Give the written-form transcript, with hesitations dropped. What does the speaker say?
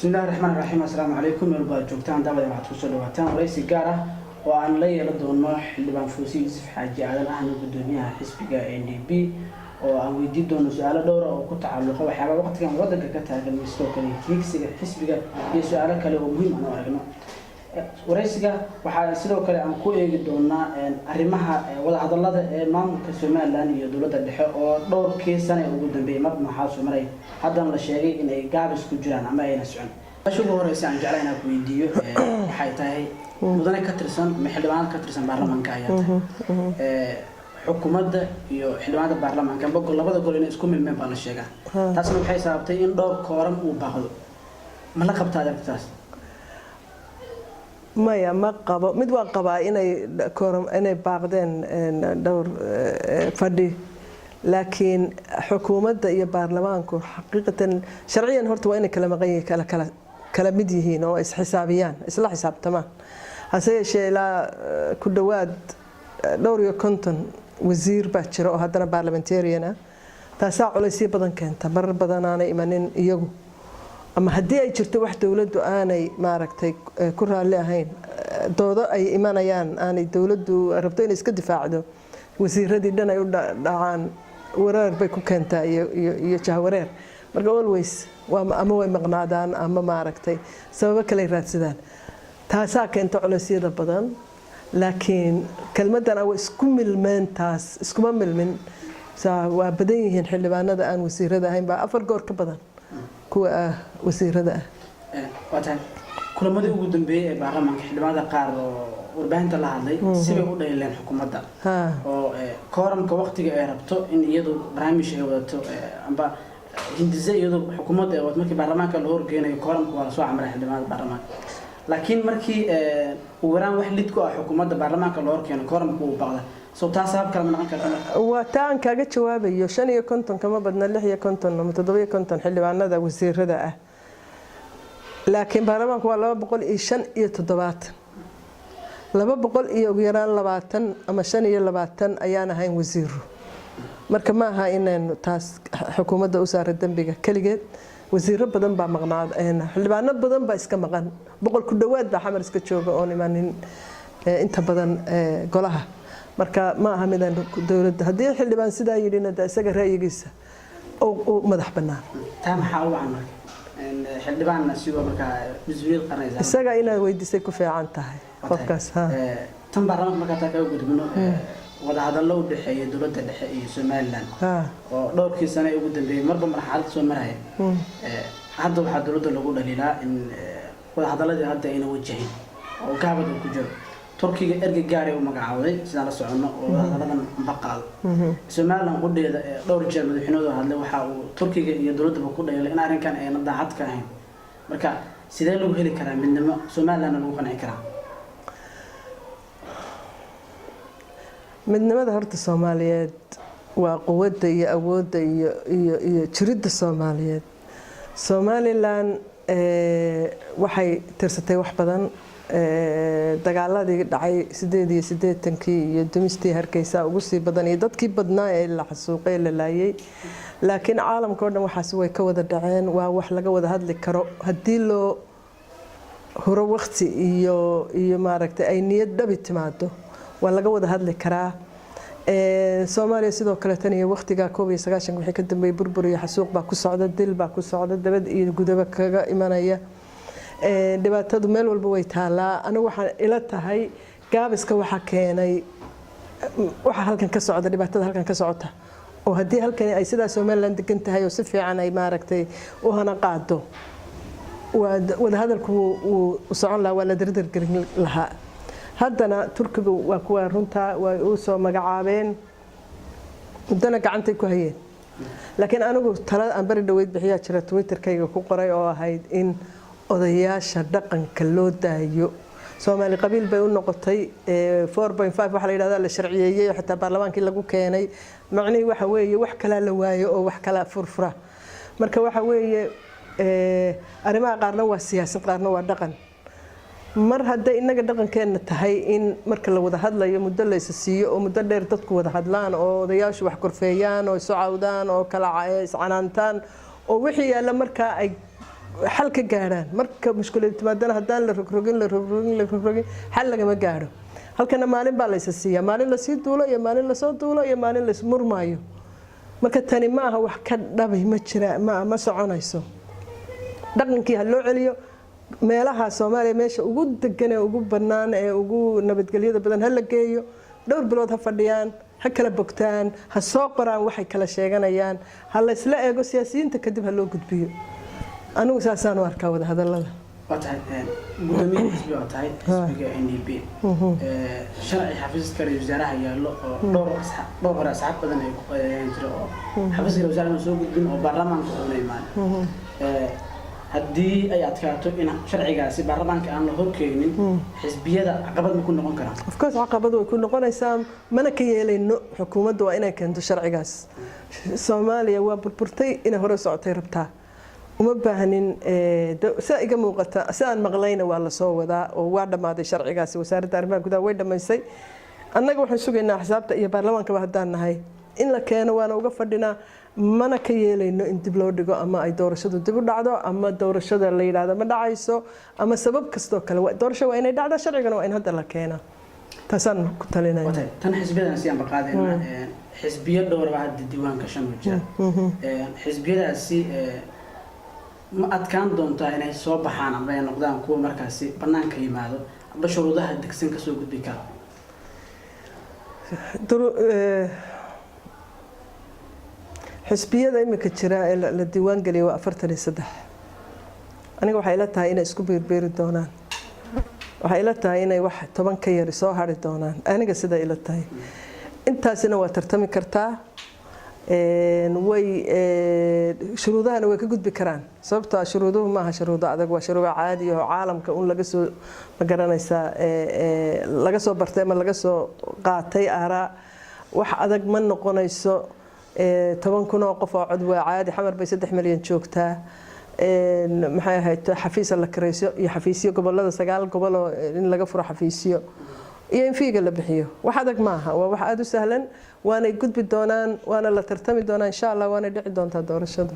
بسم الله الرحمن الرحيم السلام عليكم ورحمة جوجتان دابا ما تفوسوا دواتان ورئيس قاره وأن لا يلدو نوح اللي بنفوسي يوسف حاجي على أهل قدوميها حسبك NDP وأن ويديدون سؤال دورة وكنت علقة وحابة وقت كان وضعك كتاعك المستوى حسبك يسؤال كله مهم أنا أعلمه ورئيسك وحال سلوك كله عن كل يجدونا أرمها ولا هذا الله مام كسماء لأن يدولة الدحاء ودور كيسانة وجودا بمرض محاصر مري هذا من الشيء إن جابس كجران عما ينسون أشوف هو رئيس عن جعلنا فيديو حياتي مدن كترسن محلوان كترسن برلمان كايات حكومة يو حلوان البرلمان كان بقول لبض قول إن إسكوم من بان الشيء تاسم بحيث أبتي إن دور كورم وباخذ ما لقبت هذا بتاس ما قبا مدوا قبا إني كورم إني باقدين دور فدي لكن حكومة يا برلمانكو حقيقة شرعيا هرتوا إني كلام غير كلا مديهين أو حسابيان إصلاح حساب تمام هسه شيء لا كل واد دوري كنتن وزير باتشر أو هذا برلمانتيرينا تساعد ليس بدن كنت مر بدن أنا إيمانين يجو أما هدي أي شرط واحد ولد أنا ما ركتي كرها اللي هين دودا أي إيمانيان أنا دولد ربطين إسكت دفاعه وزير هذي دنا يود عن ورار بيكو كنت يجاورير marka always waa ama way maqnaadaan ama ma aragtay sabab kale raadsadaan taasa keento culaysyada badan laakiin kelmadan ay isku milmeen taas iskuma milmin waa badan yihiin xildhibaanada aan wasiirada ahayn ba afar goor ka badan kuwa wasiirada wataan kulamadii ugu dambeeyay ee baarlamaanka xildhibaanada qaar oo warbaahinta la hadlay sibay u dhayleen xukuumadda oo kooramka waqtiga ay rabto in iyadu barnaamij ay wadato amba هندسة يدو حكومة ومركي برلمان كله رجينا يقارن ولا سواء عمل حدمان البرلمان لكن مركي وران واحد لتكو حكومة البرلمان كله رجينا يقارن بو بعض صوت حساب كلام من عنك وتان كاجت شوابي يوشان يكونتن كما بدنا اللي هي كونتن متضبية كونتن حلو عنا ذا وزير هذا لكن برلمان كله بقول إيشان يتضبط لما بقول يوجيران لبعتن أما شان يلبعتن أيانا هاي وزيره marka ma aha inaan taas xukuumadda u saaray dambiga kaligeed wasiiro badan baa maqnaad xildhibaano badan baa iska maqan boqol ku dhawaad baa xamar iska jooga oo imaanin inta badan golaha marka ma aha midaan dawladda hadii xildhibaan sidaa yidhina isaga ra'yigiisa oo madax banaan taa maxaa u camal xildhibaanna sidoo marka mas'uuliyad qaranaysa isaga inay weydiisay ku fiican tahay qofkaas tan baarlamaanka marka taa ka gudbino wada hadallo u dhaxeeyay dawladda dhexe iyo Soomaaliland oo dhowrkii sano ugu dambeeyay marba marxalad soo maraya hadda waxa dawladda lagu dhaliilaa in wada hadalladii hadda ayna wajahin oo gaabad ku jiro Turkiga ergey gaar ah u magacaabay sida la socono oo wada hadalladan baqaal Soomaaliland qudheeda dhowr jeer madaxweynuhu hadlay waxa uu Turkiga iyo dawladda ku dhaliilay in arrinkan ay daacad ka ahayn marka sidee lagu heli karaa midnimo Soomaaliland lagu qanci karaa midnimada horta Soomaaliyeed waa quwadda iyo awoodda iyo jiridda Soomaaliyeed Somaliland waxay tirsatay wax badan dagaaladii dhacay 88kii iyo dumistii Hargeysa ugu sii badan iyo dadkii badnaa ee la xasuuqay la laayay laakiin caalamka oo dhan waxaas way ka wada dhaceen waa wax laga wada hadli karo hadii loo horo waqti iyo maaragtay ay niyad dhabi timaado waa laga wada hadli karaa Soomaaliya sidoo kale tan iyo waqtiga 19 wixii ka dambeeyay burbur iyo xasuuq baa ku socda dil baa ku socda dabad iyo gudaba kaga imanaya dhibaatadu meel walba way taalaa anigu waxaan ila tahay gaabiska waxa keenay waxa halkan ka socda dhibaatada halkan ka socota oo hadii halkan ay sida Soomaaliland degan tahay oo si fiican ay maaragtay u hana qaado wada hadalku uu socon lahaa wala dardar garin lahaa haddana Turkiga waa kuwa runta way u soo magacaabeen mudana gacantay ku hayeen laakiin anigu tala aan bari dhaweyd bixiyaa jira Twitterkayga ku qoray oo ahayd in odayaasha dhaqanka loo daayo Soomaali qabiil bay u noqotay 4.5 waxa la yiraahdaa la sharciyeeyay xitaa baarlamaankii lagu keenay macnaheedu waxa weeye wax kala la waayo oo wax kala furfura marka waxa weeye arrimaha qaarna waa siyaasad qaarna waa dhaqan mar hadday inaga dhaqankeena tahay in marka la wada hadlayo muddo la siiyo oo muddo dheer dadku wada hadlaan oo odayaashu wax korfeeyaan oo soo caawdaan oo kala iscanaantaan oo wixii yaala marka ay xal ka gaaraan marka mushkilad timaadana haddaan la rogrogin xal lagama gaaro halkana maalin baa la is siiyaa maalin la sii duulo iyo maalin la soo duulo iyo maalin la is murmaayo marka tani ma aha wax ka dhabay ma jira ma soconayso dhaqankii ha loo celiyo meelaha Soomaaliya meesha ugu degan ee ugu banaan ee ugu nabadgelyada badan ha la geeyo dhowr bilood ha fadhiyaan ha kala bogtaan ha soo qoraan waxay kala sheeganayaan ha la isla eego siyaasiyiinta kadib ha loo gudbiyo anigu saasaan u arkaa wada hadallada gudoomiyaha xisbiga oo tahay xisbiga NDP sharci xafiiska ra'iisul wasaaraha yaalo oo dhowr asxaab badan ay ku qeeyeen jiro oo xafiiska wasaaraha soo gudbin oo baarlamaanka uu leeyahay haddii ay adkaato in sharcigaasi baarlamaanka aan la horkeenin xisbiyada caqabad ma ku noqon karaan of course caqabad way ku noqonaysaa mana ka yeelayno xukuumadda waa inay keento sharcigaas Soomaaliya waa burburtay in hore socotay rabtaa uma baahnin sida iga muuqata sidaan maqlayna waa la soo wadaa oo waa dhamaaday sharcigaasi wasaaradda arrimaha gudaha way dhamaysay annaga waxaan sugaynaa xisaabta iyo baarlamaanka haddaan nahay in la keeno waana uga fadhinaa mana ka yeelayno in dib loo dhigo ama ay doorashadu dib u dhacdo ama doorashada la yiraahdo ma dhacayso ama sabab kasto kale doorasho waa inay dhacdo sharcigana waa in hadda la keeno taasaan ku talinayaa tan xisbiyadan si aan baqaadayna xisbiyo dhowr ah diiwaanka shan wajah xisbiyadaasi ma adkaan doontaa inay soo baxaan ama ay noqdaan kuwa markaasi banaanka yimaado ama shuruudaha degsan ka soo gudbi kara xisbiyada imika jira ee la diiwaan galiyay waa 43 aniga waxay ila tahay inay isku beerbeeri doonaan waxay ila tahay inay wax 10 ka yar soo hari doonaan aniga sida ila tahay intaasina waa tartami kartaa way shuruudahana way ka gudbi karaan sababtoo ah shuruuduhu ma aha shuruudo adag waa shuruudo caadi oo caalamka laga soo magaranaysa laga soo bartay ama laga soo qaatay aaraa wax adag ma noqonayso 10,000 oo qof oo cod waa caadi xamar bay 3 milyan joogtaa maxay ahayd xafiis la kareyso iyo xafiisyo gobolada 9 gobol oo in laga furo xafiisyo iyo in fiiga la bixiyo wax adag ma aha waa wax aad u sahlan waana gudbi doonaan waana la tartami doonaan insha Allah waana dhici doontaa doorashada